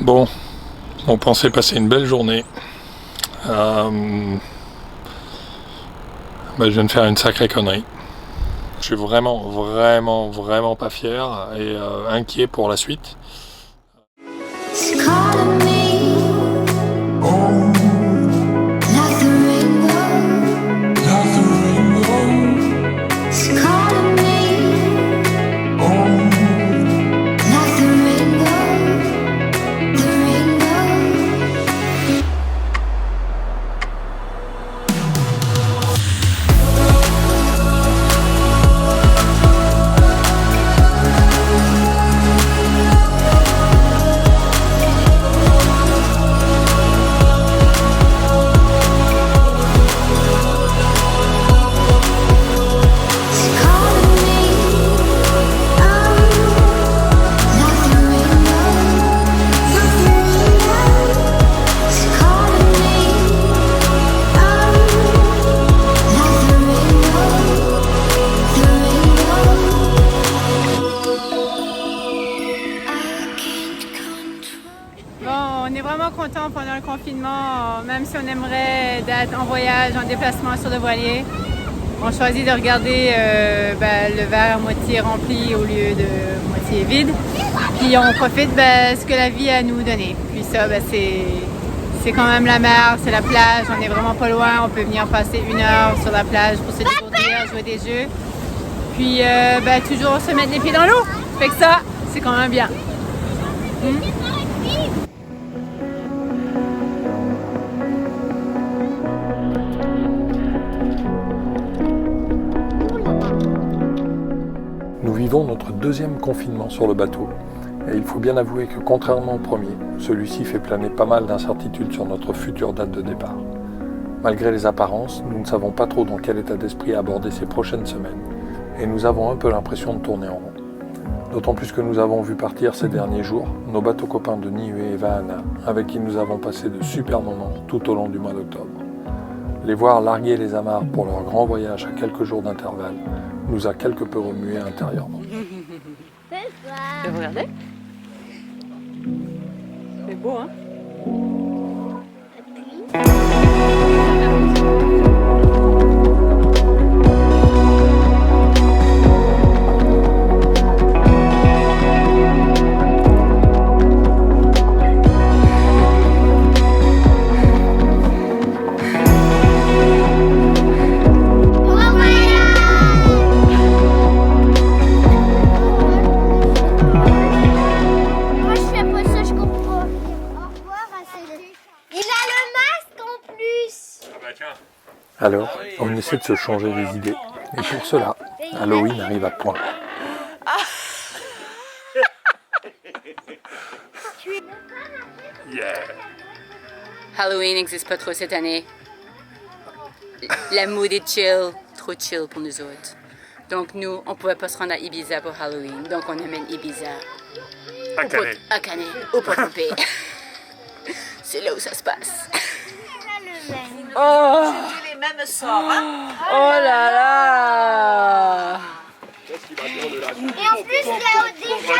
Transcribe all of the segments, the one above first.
Bon, on pensait passer une belle journée. Je viens de faire une sacrée connerie. Je suis vraiment pas fier et inquiet pour la suite. On est vraiment content pendant le confinement, même si on aimerait être en voyage, en déplacement sur le voilier. On choisit de regarder le verre à moitié rempli au lieu de moitié vide. Puis on profite ce que la vie a à nous donner. Puis ça, c'est quand même la mer, c'est la plage, on est vraiment pas loin. On peut venir passer 1 heure sur la plage pour se découvrir, jouer des jeux. Puis toujours se mettre les pieds dans l'eau. Fait que ça, c'est quand même bien. Nous vivons notre 2e confinement sur le bateau. Et il faut bien avouer que contrairement au premier, celui-ci fait planer pas mal d'incertitudes sur notre future date de départ. Malgré les apparences, nous ne savons pas trop dans quel état d'esprit aborder ces prochaines semaines. Et nous avons un peu l'impression de tourner en rond. D'autant plus que nous avons vu partir ces derniers jours nos bateaux copains de Niue et Vahana, avec qui nous avons passé de super moments tout au long du mois d'octobre. Les voir larguer les amarres pour leur grand voyage à quelques jours d'intervalle nous a quelque peu remué intérieurement. Vous regardez? C'est beau, hein? Alors, on essaie de se changer les idées. Et pour cela, Halloween arrive à point. Halloween n'existe pas trop cette année. La mood est chill, trop chill pour nous autres. Donc nous, on pouvait pas se rendre à Ibiza pour Halloween. Donc on amène Ibiza à Canet, au Port-Pompé. C'est là où ça se passe. Oh, c'est les mêmes sorts, hein? Oh là là! Et en plus, là, au début,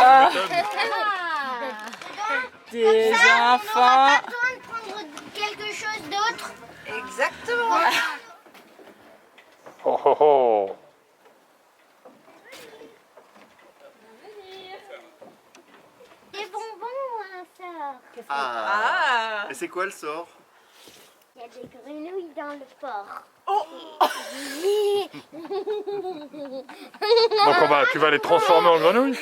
Des on enfants! n'aura pas besoin de prendre quelque chose d'autre. Exactement. Oh oh oh! Des bonbons, hein, sort. Ah. Et c'est quoi le sort? Il y a des grenouilles dans le port. Oh. Donc tu vas les transformer en grenouilles?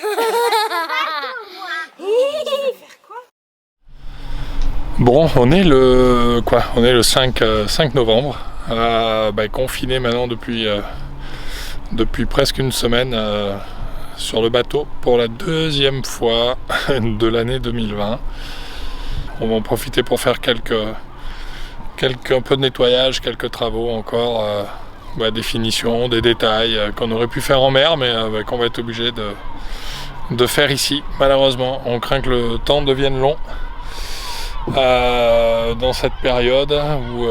Bon, on est le 5 novembre, confiné maintenant depuis presque une semaine sur le bateau pour la 2e fois de l'année 2020. On va en profiter pour faire un peu de nettoyage, quelques travaux encore, des finitions, des détails qu'on aurait pu faire en mer, mais qu'on va être obligé de faire ici. Malheureusement, on craint que le temps devienne long dans cette période où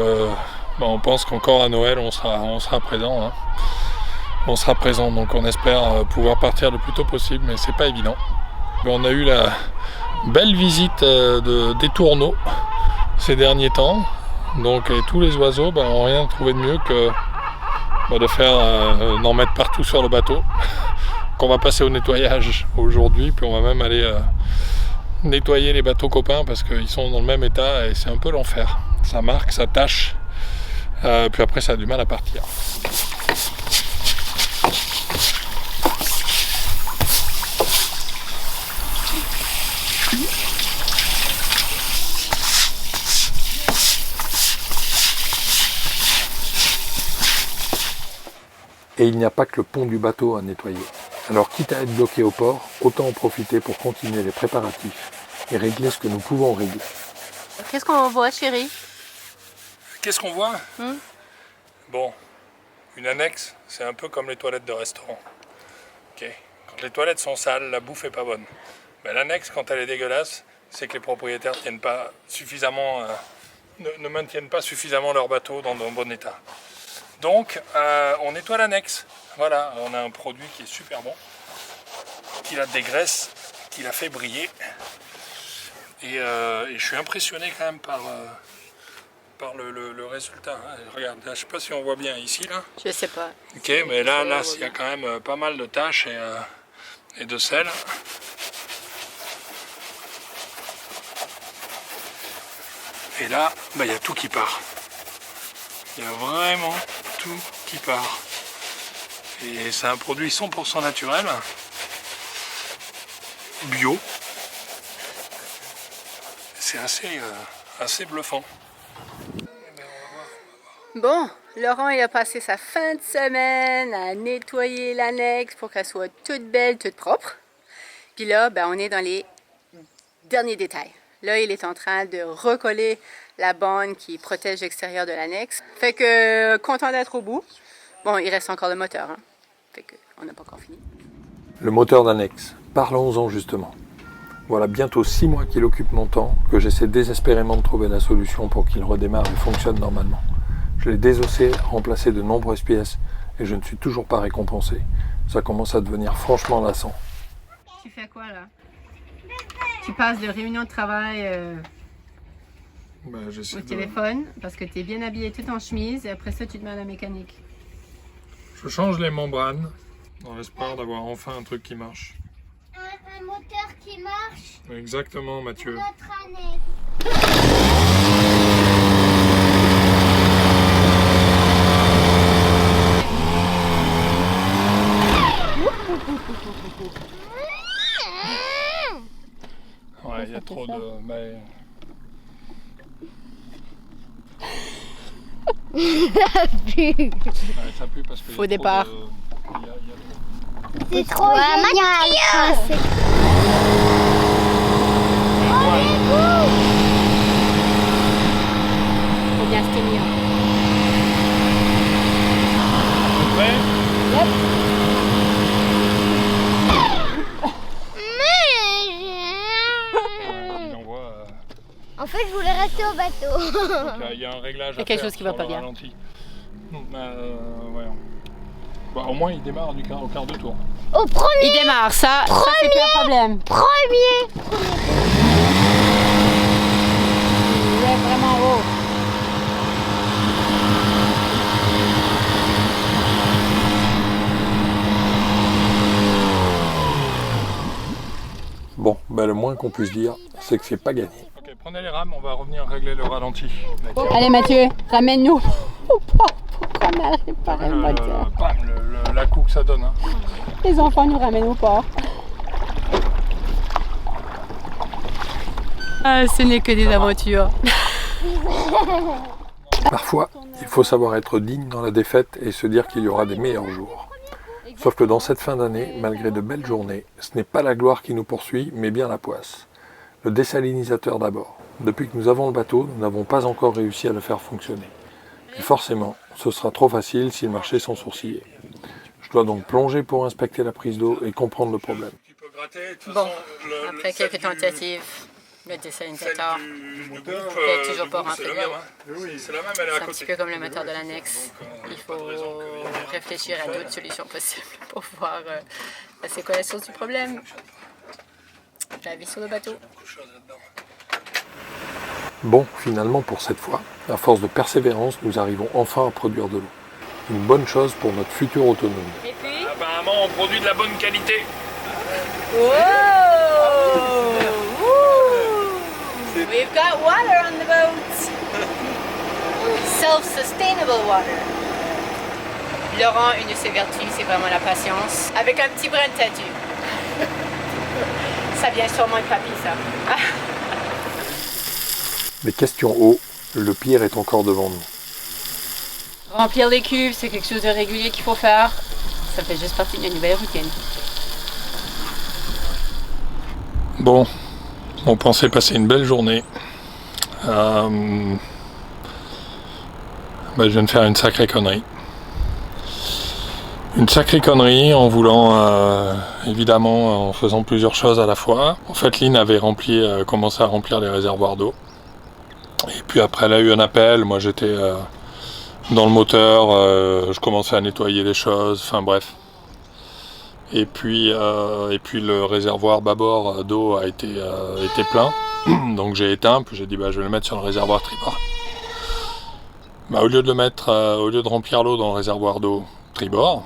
on pense qu'encore à Noël on sera présent. Hein. On sera présent, donc on espère pouvoir partir le plus tôt possible, mais c'est pas évident. On a eu Belle visite des tourneaux ces derniers temps. Donc tous les oiseaux n'ont rien trouvé de mieux que d'en mettre partout sur le bateau. Qu'on va passer au nettoyage aujourd'hui, puis on va même aller nettoyer les bateaux copains parce qu'ils sont dans le même état et c'est un peu l'enfer. Ça marque, ça tâche, puis après ça a du mal à partir. Et il n'y a pas que le pont du bateau à nettoyer. Alors quitte à être bloqué au port, autant en profiter pour continuer les préparatifs et régler ce que nous pouvons régler. Qu'est-ce qu'on voit, chérie? Qu'est-ce qu'on voit? Bon, une annexe, c'est un peu comme les toilettes de restaurant. Okay. Quand les toilettes sont sales, la bouffe est pas bonne. Mais l'annexe, quand elle est dégueulasse, c'est que les propriétaires tiennent pas suffisamment, ne maintiennent pas suffisamment leur bateau dans un bon état. Donc, on nettoie l'annexe. Voilà, on a un produit qui est super bon, qui a des graisses, qui l'a fait briller. Et je suis impressionné quand même par le résultat. Hein. Regarde, je ne sais pas si on voit bien ici, là. Je sais pas. Ok, mais là, il y a quand même pas mal de taches et de sel. Et là, il y a tout qui part. Il y a vraiment tout qui part. Et c'est un produit 100% naturel, bio. C'est assez bluffant. Bon, Laurent il a passé sa fin de semaine à nettoyer l'annexe pour qu'elle soit toute belle, toute propre. Puis là, on est dans les derniers détails. Là, il est en train de recoller la bande qui protège l'extérieur de l'annexe. Fait que, content d'être au bout. Bon, il reste encore le moteur, hein. Fait que, on n'a pas encore fini. Le moteur d'annexe, parlons-en justement. Voilà bientôt 6 mois qu'il occupe mon temps, que j'essaie désespérément de trouver la solution pour qu'il redémarre et fonctionne normalement. Je l'ai désossé, remplacé de nombreuses pièces, et je ne suis toujours pas récompensé. Ça commence à devenir franchement lassant. Tu fais quoi là? Tu passes de réunion de travail au téléphone parce que tu es bien habillé tout en chemise et après ça tu te mets à la mécanique. Je change les membranes dans l'espoir d'avoir enfin un truc qui marche. Un moteur qui marche. Exactement, Mathieu. Notre année. Ouais, il y a trop de... ça pue parce qu'il y a Faux départ. C'est trop génial. Faut bien se tenir. En fait, je voulais rester au bateau. Il y a un réglage Il y a quelque chose qui va pas bien. Ouais. Au moins, il démarre au quart de tour. Au premier. Il démarre, ça c'est plus un problème. Premier. Il est vraiment haut. Bon, le moins qu'on puisse dire, c'est que c'est pas gagné. Ok, prenez les rames, on va revenir régler le ralenti. Allez Mathieu, ramène-nous au port pour qu'on aille réparer le moteur. La coup que ça donne. Hein. Les enfants nous ramènent au port. Ah, ce n'est que des aventures. Parfois, il faut savoir être digne dans la défaite et se dire qu'il y aura des meilleurs jours. Sauf que dans cette fin d'année, malgré de belles journées, ce n'est pas la gloire qui nous poursuit, mais bien la poisse. Le désalinisateur d'abord. Depuis que nous avons le bateau, nous n'avons pas encore réussi à le faire fonctionner. Et forcément, ce sera trop facile si le marché sans sourciller. Je dois donc plonger pour inspecter la prise d'eau et comprendre le problème. Bon, après quelques tentatives, le désalinisateur ne fait toujours pas rentrer l'eau. C'est un petit peu comme le moteur de l'annexe. Il faut réfléchir à d'autres solutions possibles pour voir c'est quoi la source du problème. la vie sur le bateau. Bon, finalement pour cette fois, à force de persévérance, nous arrivons enfin à produire de l'eau. Une bonne chose pour notre future autonomie. Et puis, Apparemment, on produit de la bonne qualité. whoa! We've got water on the boat. Self-sustainable water. Laurent, une de ses vertus, c'est vraiment la patience. Avec un petit brin de têtu. Ça vient sûrement de papy, ça. Mais question eau, le pire est encore devant nous. Remplir les cuves, c'est quelque chose de régulier qu'il faut faire. Ça fait juste partie d'une nouvelle routine. Bon, on pensait passer une belle journée. Je viens de faire une sacrée connerie. Une sacrée connerie en voulant, évidemment, en faisant plusieurs choses à la fois. En fait, Lynn avait commencé à remplir les réservoirs d'eau. Et puis après, elle a eu un appel. Moi, j'étais dans le moteur. Je commençais à nettoyer les choses. Enfin, bref. Et puis le réservoir bâbord d'eau a été plein. Donc j'ai éteint. Puis j'ai dit, je vais le mettre sur le réservoir tribord. Au lieu de remplir l'eau dans le réservoir d'eau tribord,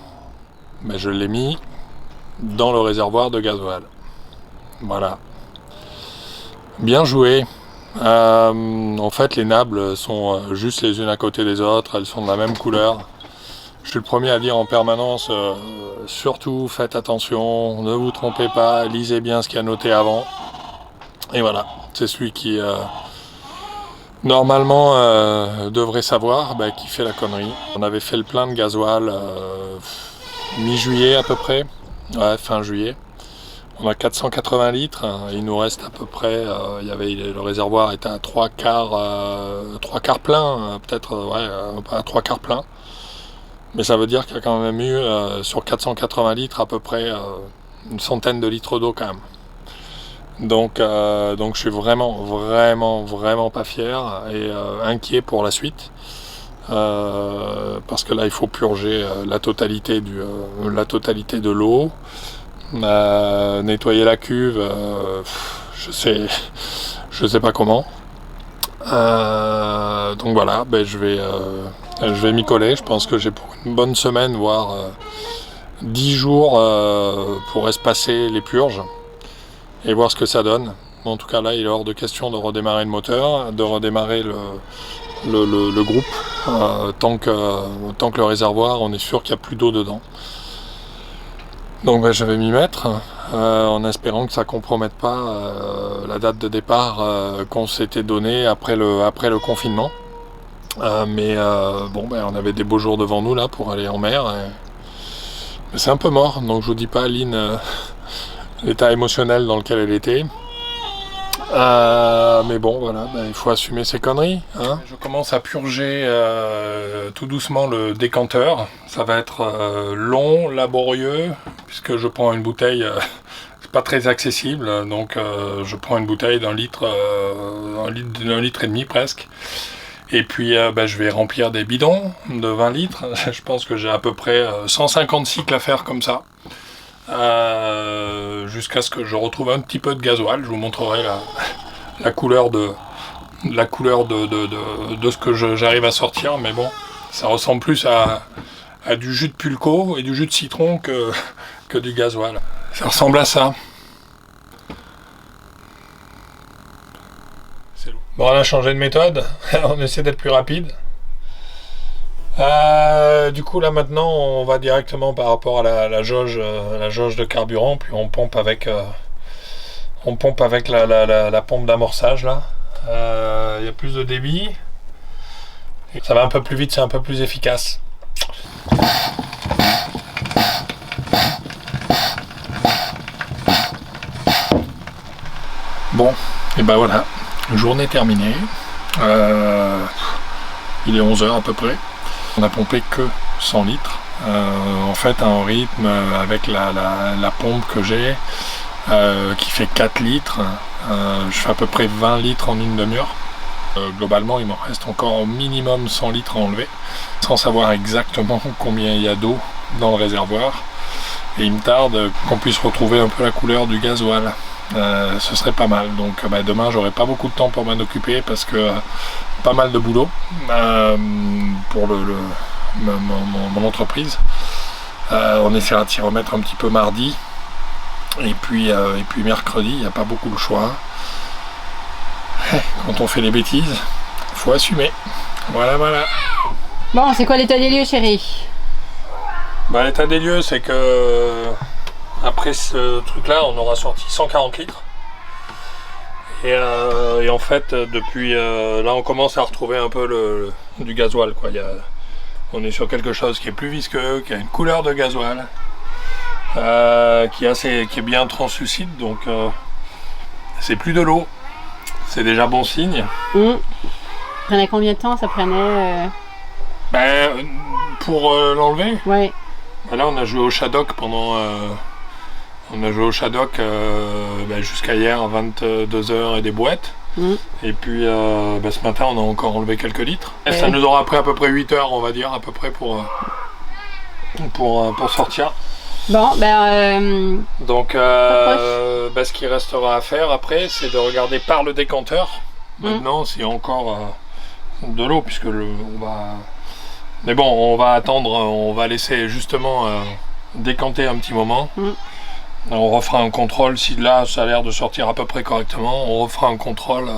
je l'ai mis dans le réservoir de gasoil. Voilà. Bien joué. En fait, les nables sont juste les unes à côté des autres. Elles sont de la même couleur. Je suis le premier à dire en permanence, surtout faites attention, ne vous trompez pas, lisez bien ce qu'il y a noté avant. Et voilà, c'est celui qui normalement devrait savoir, qui fait la connerie. On avait fait le plein de gasoil mi-juillet à peu près, fin juillet. On a 480 litres, il nous reste à peu près, le réservoir était à 3 quarts plein, peut-être à 3 quarts plein. Mais ça veut dire qu'il y a quand même eu, sur 480 litres, à peu près une centaine de litres d'eau quand même. Donc je suis vraiment pas fier et inquiet pour la suite. Parce que là, il faut purger la totalité de l'eau. Nettoyer la cuve, je sais pas comment. Donc voilà, je vais m'y coller. Je pense que j'ai pour une bonne semaine, voire 10 jours pour espacer les purges et voir ce que ça donne. En tout cas là, il est hors de question de redémarrer le moteur, de redémarrer le groupe tant que le réservoir, on est sûr qu'il n'y a plus d'eau dedans. Donc je vais m'y mettre en espérant que ça ne compromette pas la date de départ qu'on s'était donnée après le confinement. On avait des beaux jours devant nous là pour aller en mer. Mais c'est un peu mort, donc je vous dis pas Lynn l'état émotionnel dans lequel elle était. Mais bon voilà, il faut assumer ses conneries. Je commence à purger tout doucement le décanteur. Ça va être long, laborieux, puisque je prends une bouteille, c'est pas très accessible, donc je prends une bouteille d'un litre et demi presque. Et puis je vais remplir des bidons de 20 litres. Je pense que j'ai à peu près 150 cycles à faire comme ça. Jusqu'à ce que je retrouve un petit peu de gasoil. Je vous montrerai la couleur de ce que j'arrive à sortir, mais bon, ça ressemble plus à du jus de pulco et du jus de citron que du gasoil. Ça ressemble à ça. Bon, on a changé de méthode, on essaie d'être plus rapide. Du coup là maintenant on va directement par rapport à la jauge de carburant, puis on pompe avec la pompe d'amorçage là. Il y a plus de débit, ça va un peu plus vite, c'est un peu plus efficace. Bon, et voilà, journée terminée. Il est 11h à peu près. On a pompé que 100 litres. En fait, un rythme avec la pompe que j'ai qui fait 4 litres. Je fais à peu près 20 litres en une demi-heure. Globalement, il m'en reste encore au minimum 100 litres à enlever, sans savoir exactement combien il y a d'eau dans le réservoir. Et il me tarde qu'on puisse retrouver un peu la couleur du gasoil. ce serait pas mal. Donc demain j'aurai pas beaucoup de temps pour m'en occuper parce que pas mal de boulot pour mon entreprise. On essaiera de s'y remettre un petit peu mardi et puis mercredi, il n'y a pas beaucoup de choix. Quand on fait des bêtises, faut assumer. Voilà. Bon, c'est quoi l'état des lieux, chérie? L'état des lieux, c'est que après ce truc-là, on aura sorti 140 litres. Et en fait, depuis là, on commence à retrouver un peu du gasoil, quoi. On est sur quelque chose qui est plus visqueux, qui a une couleur de gasoil, qui est bien translucide, donc c'est plus de l'eau. C'est déjà bon signe. Ça prenait combien de temps ça prenait pour l'enlever? Ouais. Là, on a joué au Shadok pendant. Jusqu'à hier à 22h et des boîtes. Et puis ce matin, on a encore enlevé quelques litres. Et ça nous aura pris à peu près 8 heures, on va dire, à peu près pour sortir. Bon, donc, ce qui restera à faire après, c'est de regarder par le décanteur. Maintenant, s'il y a encore de l'eau, puisque on va. Mais bon, on va attendre, on va laisser justement décanter un petit moment. On refera un contrôle, si là ça a l'air de sortir à peu près correctement, on refera un contrôle,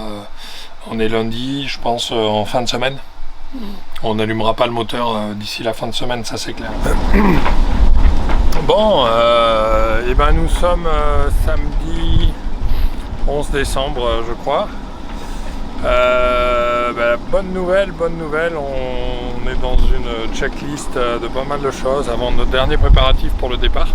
on est lundi, je pense en fin de semaine. On n'allumera pas le moteur d'ici la fin de semaine, ça c'est clair. Bon, nous sommes samedi 11 décembre, je crois. Bonne nouvelle, on est dans une checklist de pas mal de choses avant notre dernier préparatif pour le départ.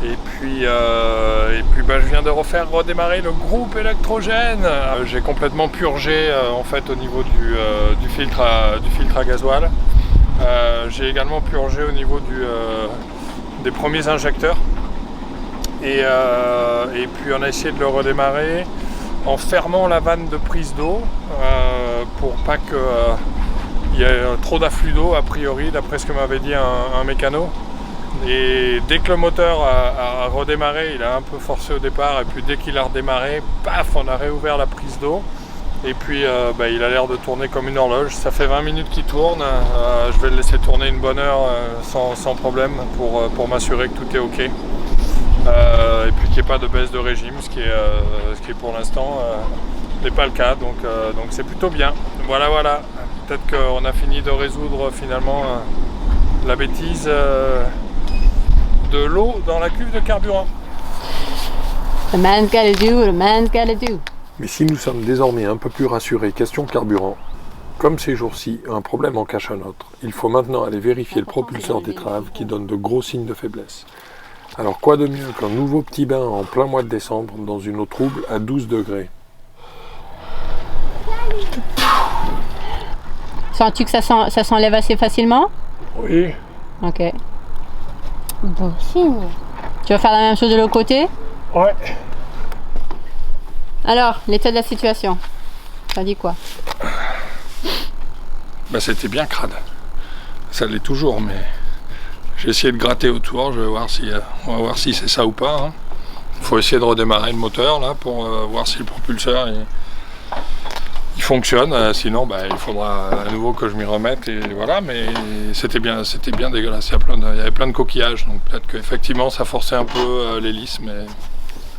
Et puis je viens de redémarrer le groupe électrogène. J'ai complètement purgé en fait au niveau du filtre à gasoil. J'ai également purgé au niveau des premiers injecteurs. Et puis on a essayé de le redémarrer en fermant la vanne de prise d'eau pour pas qu'il y ait trop d'afflux d'eau a priori, d'après ce que m'avait dit un mécano. Et dès que le moteur a redémarré, il a un peu forcé au départ, et puis dès qu'il a redémarré, paf, on a réouvert la prise d'eau. Et puis il a l'air de tourner comme une horloge. Ça fait 20 minutes qu'il tourne. Je vais le laisser tourner une bonne heure sans problème pour m'assurer que tout est ok. Et puis qu'il n'y ait pas de baisse de régime, ce qui est pour l'instant n'est pas le cas. Donc c'est plutôt bien. Voilà. Peut-être qu'on a fini de résoudre finalement la bêtise de l'eau dans la cuve de carburant. The man's gotta do what a man's gotta do. Mais si nous sommes désormais un peu plus rassurés question carburant, comme ces jours-ci, un problème en cache un autre. Il faut maintenant aller vérifier le propulseur d'étrave qui donne de gros signes de faiblesse. Alors quoi de mieux qu'un nouveau petit bain en plein mois de décembre dans une eau trouble à 12 degrés. Sens-tu que ça s'enlève assez facilement? Oui. Ok. Bon signe. Tu vas faire la même chose de l'autre côté? Ouais. Alors, l'état de la situation, ça dit quoi? C'était bien crade. Ça l'est toujours, mais j'ai essayé de gratter autour, on va voir si c'est ça ou pas. Il faut essayer de redémarrer le moteur là pour voir si le propulseur il fonctionne, sinon il faudra à nouveau que je m'y remette et voilà, mais c'était bien dégueulasse, il y avait plein de coquillages, donc peut-être qu'effectivement ça forçait un peu l'hélice, mais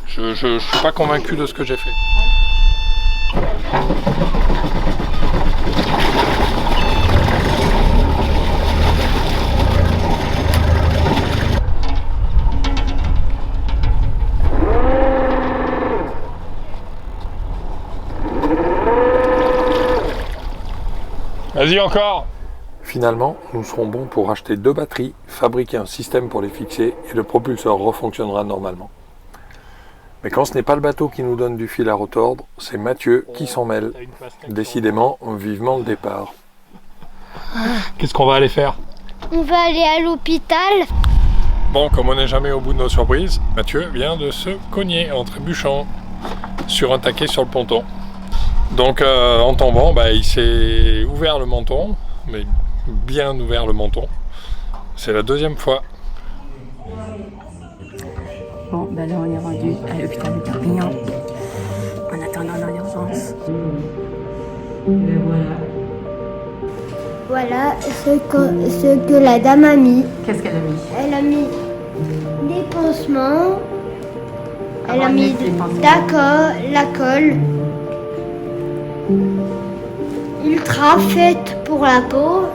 je suis pas convaincu de ce que j'ai fait. Vas-y encore! Finalement, nous serons bons pour acheter 2 batteries, fabriquer un système pour les fixer et le propulseur refonctionnera normalement. Mais quand ce n'est pas le bateau qui nous donne du fil à retordre, c'est Mathieu qui s'en mêle. Décidément, vivement le départ. Qu'est-ce qu'on va aller faire? On va aller à l'hôpital. Bon, comme on n'est jamais au bout de nos surprises, Mathieu vient de se cogner en trébuchant sur un taquet sur le ponton. Donc en tombant, il s'est ouvert le menton, mais bien ouvert le menton. C'est la 2e fois. Bon, ben là, on est rendu à l'hôpital de Perpignan. En attendant dans l'urgence. Et voilà. Voilà ce que la dame a mis. Qu'est-ce qu'elle a mis? Elle a mis des pansements. Elle a Avant de mis mettre les pansements. la colle. Ultra faite pour la peau.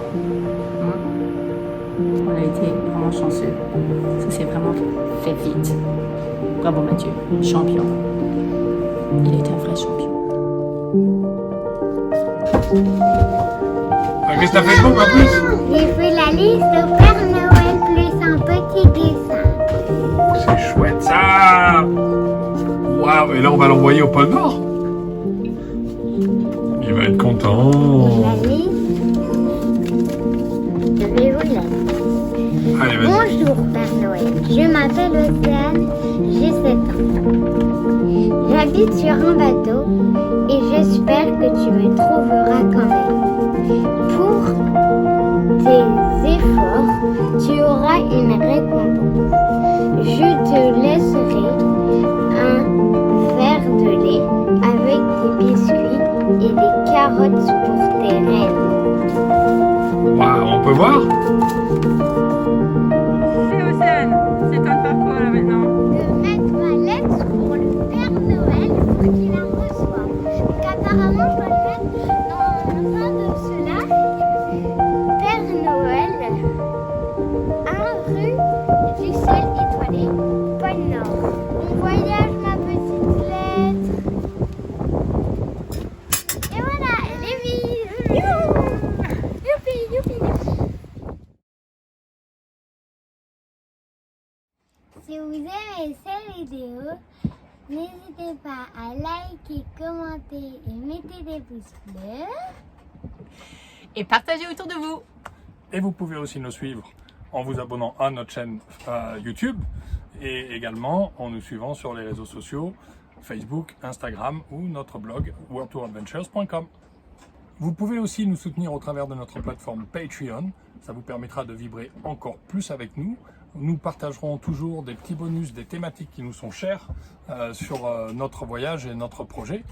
On a été vraiment chanceux. Ça s'est vraiment fait vite. Bravo Mathieu, champion. Il est un vrai champion. Ah, qu'est-ce que t'as fait de bon en plus? J'ai fait la liste au Père Noël plus un petit dessin. C'est chouette ça. Waouh, et là on va l'envoyer au pôle Nord. Il va être content. La liste. Je vais vous la lire. Allez, vas-y. Bonjour Père Noël, je m'appelle Océane, j'ai 7 ans. J'habite sur un bateau et j'espère que tu me trouveras quand même. Pour tes efforts, tu auras une récompense. Je te laisserai un verre de lait avec des biscuits et des carottes pour tes rêves. Waouh, on peut voir? C'est Océane, c'est ton parcours là maintenant. De mettre ma lettre pour le Père Noël pour qu'il la reçoive. Donc apparemment, je dois le mettre dans la fin de cela. Père Noël, 1 rue du ciel étoilé, Pôle Nord. Bon voyage, ma petite lettre. Et voilà, elle est vide. Youpi, youpi, youpi. Si vous aimez cette vidéo, n'hésitez pas à liker, commenter et mettre des pouces bleus. Et partagez autour de vous. Et vous pouvez aussi nous suivre en vous abonnant à notre chaîne YouTube et également en nous suivant sur les réseaux sociaux Facebook, Instagram ou notre blog worldtouradventures.com. Vous pouvez aussi nous soutenir au travers de notre plateforme Patreon. Ça vous permettra de vibrer encore plus avec nous. Nous partagerons toujours des petits bonus, des thématiques qui nous sont chères sur notre voyage et notre projet.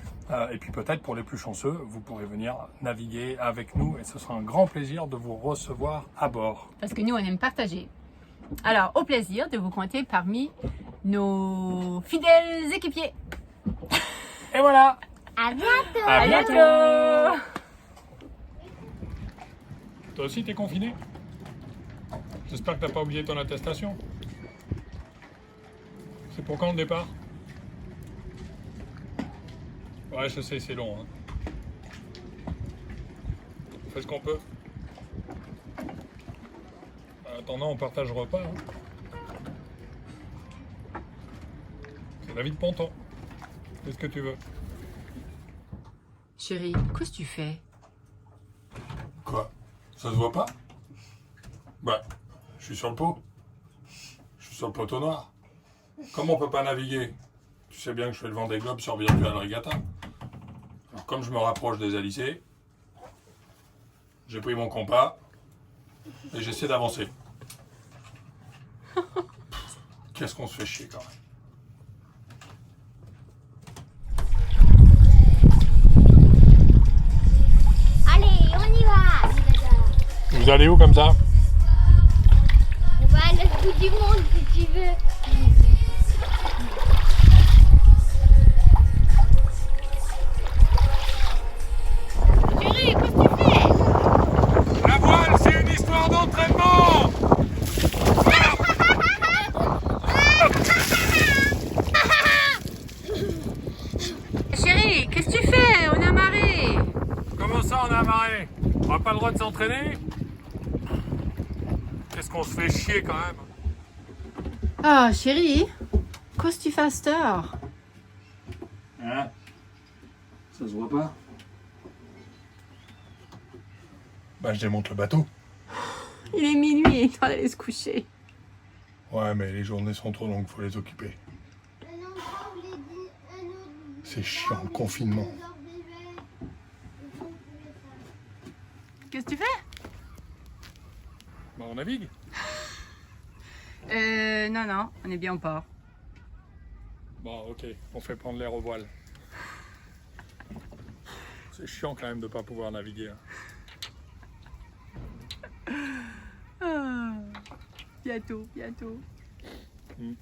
Et puis peut-être pour les plus chanceux, vous pourrez venir naviguer avec nous et ce sera un grand plaisir de vous recevoir à bord. Parce que nous, on aime partager. Alors, au plaisir de vous compter parmi nos fidèles équipiers. Et voilà! À bientôt! À bientôt. Toi aussi t'es confiné? J'espère que t'as pas oublié ton attestation. C'est pour quand le départ? Ouais, je sais, c'est long. Hein. On fait ce qu'on peut. En attendant, on partage le repas. Hein. C'est la vie de ponton. Qu'est-ce que tu veux? Chérie, qu'est-ce que tu fais? Quoi? Ça se voit pas? Bah, je suis sur le pot. Je suis sur le poteau noir. Comme on peut pas naviguer, tu sais bien que je fais le Vendée Globe sur Virtual Regatta. Alors comme je me rapproche des alizés, j'ai pris mon compas et j'essaie d'avancer. Qu'est-ce qu'on se fait chier quand même. Allez, on y va! Vous allez où comme ça? On va à l'autre bout du monde si tu veux. Chérie, qu'est-ce que tu fais? La voile, c'est une histoire d'entraînement. Chérie, qu'est-ce que tu fais? On est amarrés. Comment ça on a amarré? On n'a pas le droit de s'entraîner? Qu'est-ce qu'on se fait chier quand même? Ah, chérie, qu'est-ce que tu fais à cette heure? Hein? Ça se voit pas? Bah je démonte le bateau. Il est minuit, il doit aller se coucher. Ouais mais les journées sont trop longues, faut les occuper. C'est chiant le confinement. Qu'est-ce que tu fais? Bah on navigue. Non, on est bien au port. Bon, ok, on fait prendre l'air aux voiles. C'est chiant quand même de ne pas pouvoir naviguer. Bientôt. Hmm.